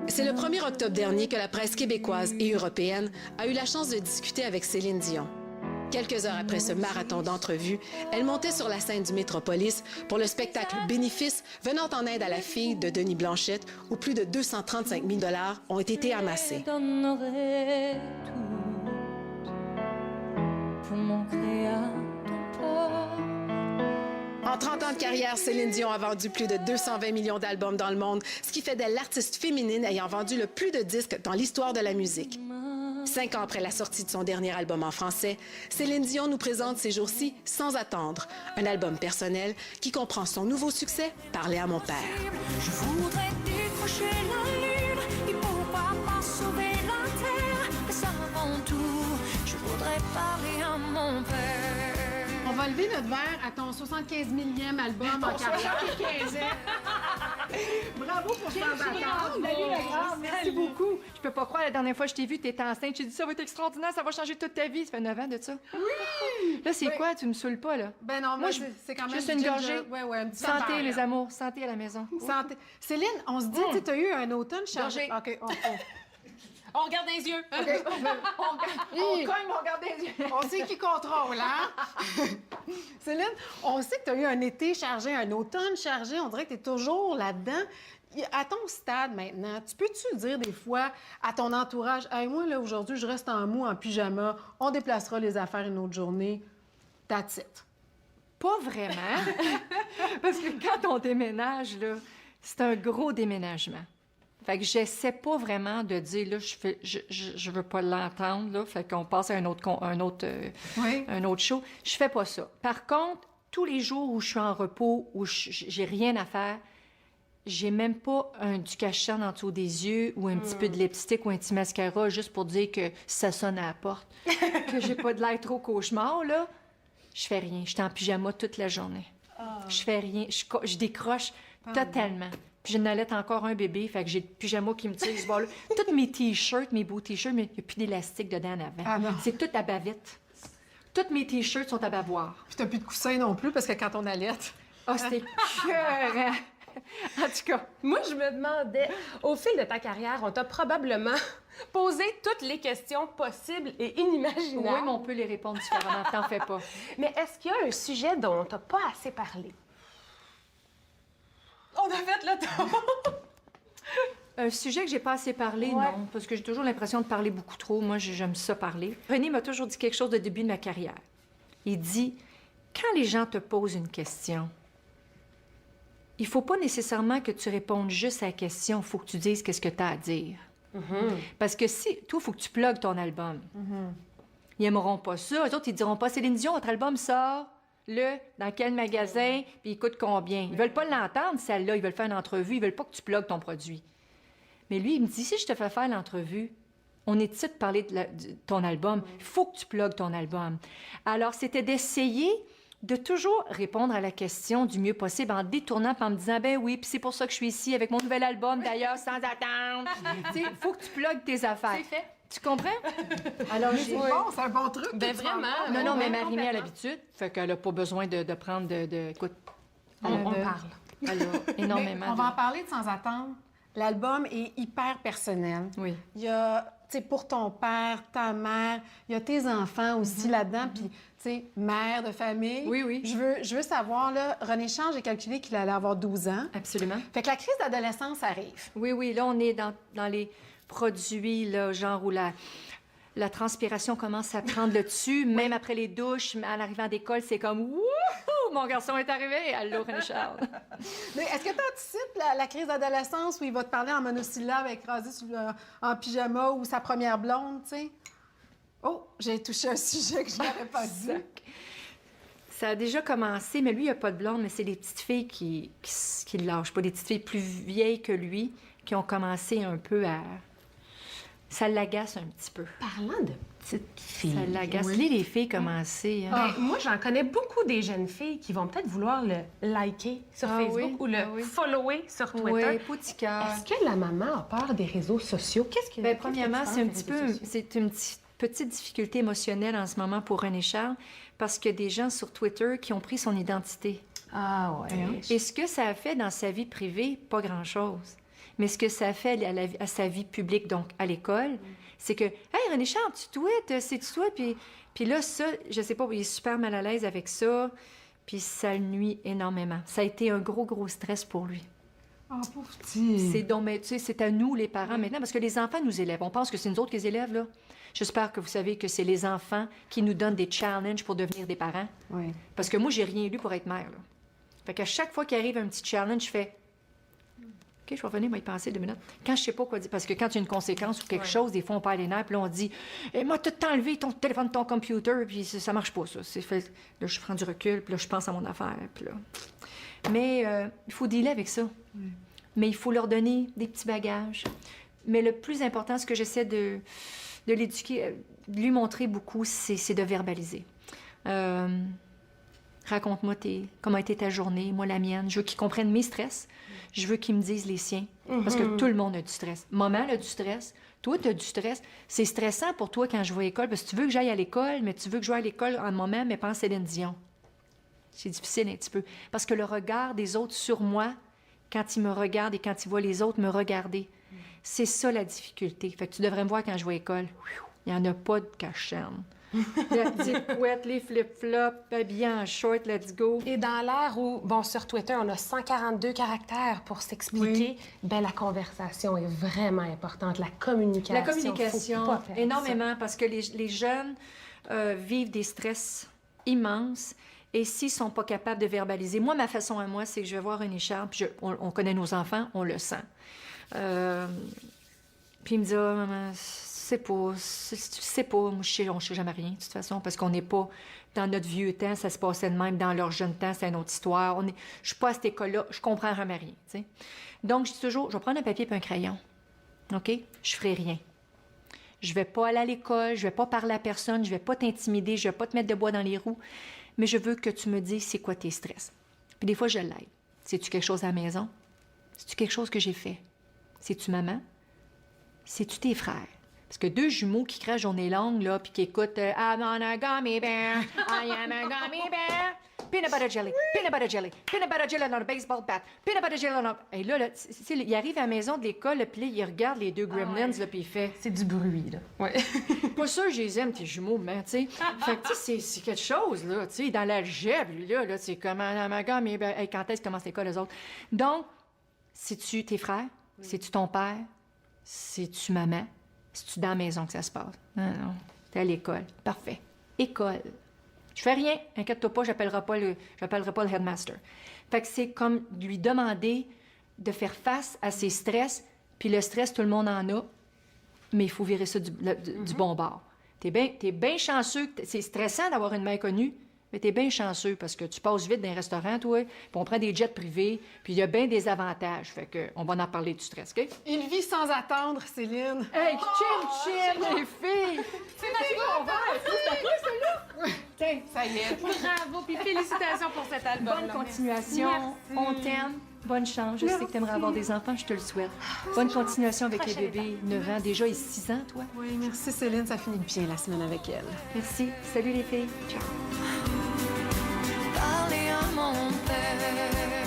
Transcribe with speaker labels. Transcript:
Speaker 1: C'est le 1er octobre dernier que la presse québécoise et européenne a eu la chance de discuter avec Céline Dion. Quelques heures après ce marathon d'entrevues, elle montait sur la scène du Métropolis pour le spectacle Bénéfice venant en aide à la fille de Denis Blanchette, où plus de 235 000 $ ont été amassés.
Speaker 2: Donnerai tout pour mon créateur.
Speaker 1: En 30 ans de carrière, Céline Dion a vendu plus de 220 millions d'albums dans le monde, ce qui fait d'elle l'artiste féminine ayant vendu le plus de disques dans l'histoire de la musique. 5 ans après la sortie de son dernier album en français, Céline Dion nous présente ces jours-ci Sans attendre, un album personnel qui comprend son nouveau succès, Parler à mon père.
Speaker 2: Je voudrais décrocher la lune et pourquoi pas sauver la terre. Mais ça avant tout, je voudrais parler à mon père.
Speaker 3: On va lever notre verre à ton 75 millième album en carrière. 75 ans. Bravo pour Sans attendre.
Speaker 4: Salut la grande, merci beaucoup. Je peux pas croire, la dernière fois que je t'ai vue, t'étais enceinte. J'ai dit ça va être extraordinaire, ça va changer toute ta vie. Ça fait 9 ans de ça. Oui! Là, c'est quoi? Tu me saoules pas, là?
Speaker 3: Ben non, moi, c'est quand même...
Speaker 4: Juste une gorgée.
Speaker 3: Ouais, un petit
Speaker 4: Santé,
Speaker 3: verre,
Speaker 4: les
Speaker 3: là.
Speaker 4: amours. Santé à la maison.
Speaker 3: Santé. Céline, on se dit, tu as eu un automne chargé.
Speaker 4: Gorgée.
Speaker 3: OK,
Speaker 5: On regarde les yeux.
Speaker 4: On cogne, on regarde les yeux.
Speaker 3: on sait qui contrôle, hein? Céline, on sait que tu as eu un été chargé, un automne chargé. On dirait que tu es toujours là-dedans. À ton stade maintenant, tu peux-tu dire des fois à ton entourage, hey, moi, là, aujourd'hui, je reste en mou, en pyjama, on déplacera les affaires une autre journée, that's it.
Speaker 4: Pas vraiment. Parce que quand on déménage, là, c'est un gros déménagement. Fait que j'essaie pas vraiment de dire, là, je veux pas l'entendre, là. Fait qu'on passe à un autre show. Je fais pas ça. Par contre, tous les jours où je suis en repos, où j'ai rien à faire, j'ai même pas du cachet en dessous des yeux ou un petit peu de lipstick ou un petit mascara juste pour dire que ça sonne à la porte. Que j'ai pas de l'air trop cauchemar, là. Je fais rien. Je suis en pyjama toute la journée. Je fais rien. Je décroche totalement. Puis je n'allais encore un bébé, fait que j'ai le pyjama qui me tire ce bord-là. Tous mes T-shirts, mes beaux T-shirts, mais il n'y a plus d'élastique dedans en avant.
Speaker 3: Ah non.
Speaker 4: C'est tout à bavette. Tous mes T-shirts sont à bavoir.
Speaker 3: Puis t'as plus de coussin non plus, parce que quand on allait...
Speaker 4: Ah, c'était écœurant. En tout cas,
Speaker 5: Moi, je me demandais, au fil de ta carrière, on t'a probablement posé toutes les questions possibles et inimaginables.
Speaker 4: oui, mais on peut les répondre différemment. T'en fais pas.
Speaker 5: Mais est-ce qu'il y a un sujet dont on t'a pas assez parlé? On a fait le tour!
Speaker 4: Un sujet que j'ai pas assez parlé,
Speaker 5: Ouais.
Speaker 4: non, parce que j'ai toujours l'impression de parler beaucoup trop. Moi, j'aime ça parler. René m'a toujours dit quelque chose au début de ma carrière. Il dit, quand les gens te posent une question, il faut pas nécessairement que tu répondes juste à la question, il faut que tu dises qu'est-ce que tu as à dire. Parce que si, toi, il faut que tu plugues ton album. Ils aimeront pas ça. Eux autres, ils diront pas, Céline Dion, votre album sort, dans quel magasin, puis il coûte combien. Ils veulent pas l'entendre, celle-là. Ils veulent faire une entrevue. Ils veulent pas que tu plugues ton produit. Mais lui, il me dit, si je te fais faire l'entrevue, on est ici de parler de ton album. Il faut que tu plugues ton album. Alors, c'était d'essayer de toujours répondre à la question du mieux possible en détournant, puis en me disant, ben oui, puis c'est pour ça que je suis ici avec mon nouvel album, d'ailleurs, sans attendre. Tu sais, il faut que tu plugues tes affaires.
Speaker 5: C'est fait.
Speaker 4: Tu comprends? Alors, j'ai...
Speaker 3: Bon, c'est un bon truc.
Speaker 5: Ben
Speaker 3: que tu rends
Speaker 5: vraiment.
Speaker 3: compte.
Speaker 4: Non, mais Marie-Mé a l'habitude, fait qu'elle n'a pas besoin de prendre Écoute,
Speaker 5: On
Speaker 3: de-
Speaker 5: parle.
Speaker 4: elle a
Speaker 3: Mais
Speaker 4: énormément
Speaker 3: on va en parler de Sans attendre. L'album est hyper personnel.
Speaker 4: Oui.
Speaker 3: Il y a, tu sais, pour ton père, ta mère, il y a tes enfants aussi là-dedans, puis, tu sais, mère de famille.
Speaker 4: Oui, oui.
Speaker 3: Je veux savoir, là, René Charles, j'ai calculé qu'il allait avoir 12 ans.
Speaker 4: Absolument.
Speaker 3: Fait que la crise d'adolescence arrive.
Speaker 4: Oui, là, on est dans les produits, là, genre où la transpiration commence à prendre le dessus, même après les douches, en arrivant d'école, c'est comme « Wouhou! Mon garçon est arrivé! Allô, René Charles! »
Speaker 3: Mais est-ce que tu anticipes la crise d'adolescence où il va te parler en monosyllabe écrasé en pyjama ou sa première blonde, tu sais? Oh, j'ai touché un sujet que je n'avais pas dit.
Speaker 4: Ça a déjà commencé, mais lui, il n'a pas de blonde, mais c'est des petites filles qui le lâchent pas, des petites filles plus vieilles que lui, qui ont commencé un peu à... Ça l'agace un petit peu.
Speaker 5: Parlant de petites filles.
Speaker 4: Ça l'agace. Les filles commencé. Hein.
Speaker 5: Ben, moi, j'en connais beaucoup des jeunes filles qui vont peut-être vouloir le liker sur
Speaker 4: Ah
Speaker 5: Facebook
Speaker 4: oui,
Speaker 5: ou le
Speaker 4: ah oui.
Speaker 5: follower sur Twitter.
Speaker 4: Oui, petit cœur.
Speaker 5: Est-ce que la maman a peur des réseaux sociaux? Qu'est-ce que
Speaker 4: Bien,
Speaker 5: qu'est-ce que
Speaker 4: premièrement,
Speaker 5: tu
Speaker 4: c'est un
Speaker 5: penses
Speaker 4: petit
Speaker 5: des réseaux
Speaker 4: peu,
Speaker 5: sociaux?
Speaker 4: c'est une petite difficulté émotionnelle en ce moment pour René Charles, parce qu'il y a des gens sur Twitter qui ont pris son identité.
Speaker 5: Ah ouais.
Speaker 4: Et ce que ça a fait dans sa vie privée, pas grand-chose. Mais ce que ça fait à sa vie publique, donc à l'école, c'est que, hey, René Charles, tu tweets, c'est-tu toi? Puis là, ça, je sais pas, il est super mal à l'aise avec ça, puis ça le nuit énormément. Ça a été un gros, gros stress pour lui.
Speaker 3: Ah, pauvre petit.
Speaker 4: C'est donc, mais tu sais, c'est à nous, les parents, maintenant, parce que les enfants nous élèvent. On pense que c'est nous autres qui les élèvent, là. J'espère que vous savez que c'est les enfants qui nous donnent des challenges pour devenir des parents.
Speaker 3: Oui.
Speaker 4: Parce que moi, j'ai rien lu pour être mère, là. Fait qu'à chaque fois qu'il arrive un petit challenge, je fais... OK, je vais revenir, moi, y penser 2 minutes. Quand je sais pas quoi dire, parce que quand il y a une conséquence ou quelque chose, des fois, on perd les nerfs, puis là, on dit « moi, tout enlevé ton téléphone, ton computer, puis ça marche pas, ça. » C'est fait... Là, je prends du recul, puis là, je pense à mon affaire, puis là... Mais il faut dealer avec ça. Mais il faut leur donner des petits bagages. Mais le plus important, ce que j'essaie de l'éduquer, de lui montrer beaucoup, c'est de verbaliser. Raconte-moi comment a été ta journée, moi la mienne. Je veux qu'ils comprennent mes stress. Je veux qu'ils me disent les siens. Parce que tout le monde a du stress. Maman a du stress. Toi, tu as du stress. C'est stressant pour toi quand je vais à l'école, parce que tu veux que j'aille à l'école, mais tu veux que je aille à l'école en moment, mais pas en Céline Dion. C'est difficile un petit peu. Parce que le regard des autres sur moi, quand ils me regardent et quand ils voient les autres me regarder, c'est ça la difficulté. Fait que tu devrais me voir quand je vais à l'école. Il n'y en a pas de cachenne. La petite couette, les flip-flops, habillée en short, let's go.
Speaker 5: Et dans l'ère où, bon, sur Twitter, on a 142 caractères pour s'expliquer, ben la conversation est vraiment importante. La communication.
Speaker 4: La communication,
Speaker 5: faut pas perdre
Speaker 4: énormément, parce que les jeunes vivent des stress immenses. Et s'ils sont pas capables de verbaliser... Moi, ma façon à moi, c'est que je vais voir une écharpe, puis on connaît nos enfants, on le sent. Puis il me dit, ah, maman, c'est pas, moi, on sait jamais rien, de toute façon, parce qu'on n'est pas dans notre vieux temps, ça se passait de même, dans leur jeune temps, c'est une autre histoire. Je suis pas à cette école-là, je comprends jamais rien, tu sais. Donc, je dis toujours, je vais prendre un papier et un crayon, OK? Je ferai rien. Je vais pas aller à l'école, je vais pas parler à personne, je vais pas t'intimider, je vais pas te mettre de bois dans les roues, mais je veux que tu me dises c'est quoi tes stress. Puis des fois, je l'aide. C'est-tu quelque chose à la maison? C'est-tu quelque chose que j'ai fait? C'est-tu maman? C'est-tu tes frères? Parce que 2 jumeaux qui crachent journée longue, là, puis qui écoutent I'm on a gummy bear, I am a gummy bear, peanut butter jelly, peanut butter jelly, peanut butter jelly on a baseball bat, peanut butter jelly on a... Et là, il arrive à la maison de l'école, puis là, il regarde les 2 gremlins, là, puis il fait...
Speaker 5: C'est du bruit, là. Ouais.
Speaker 4: Pas sûr que je les aime, tes jumeaux, mais tu sais. Fait que, tu sais, c'est quelque chose, là, tu sais, dans l'algèbre, lui, là, c'est comme un gars, mais hey, quand est-ce qu'ils commencent l'école, les autres? Donc, c'est-tu tes frères? C'est-tu ton père? C'est-tu maman? C'est-tu dans la maison que ça se passe? Non, non, t'es à l'école. Parfait. École. Je fais rien, inquiète-toi pas, j'appellerai pas le headmaster. Fait que c'est comme lui demander de faire face à ses stress, puis le stress, tout le monde en a, mais il faut virer ça du bon bord. T'es bien chanceux, c'est stressant d'avoir une mère connue, mais t'es bien chanceux parce que tu passes vite dans un restaurant, toi, puis on prend des jets privés, puis il y a bien des avantages. Fait que on va en parler du stress, OK?
Speaker 3: Il vit sans attendre, Céline.
Speaker 4: Hey, chin, les filles!
Speaker 5: C'est ma
Speaker 3: Tiens, ça y est.
Speaker 5: Bravo, puis félicitations pour cet album.
Speaker 4: Bonne continuation.
Speaker 5: Merci.
Speaker 4: On t'aime. Bonne chance. Je sais que tu aimerais avoir des enfants, je te le souhaite. Bonne continuation avec les bébés. 9 ans, déjà, et 6 ans, toi.
Speaker 3: Oui, merci Céline, ça finit bien la semaine avec elle.
Speaker 4: Merci. Salut les filles. Ciao.
Speaker 2: Parler à mon père.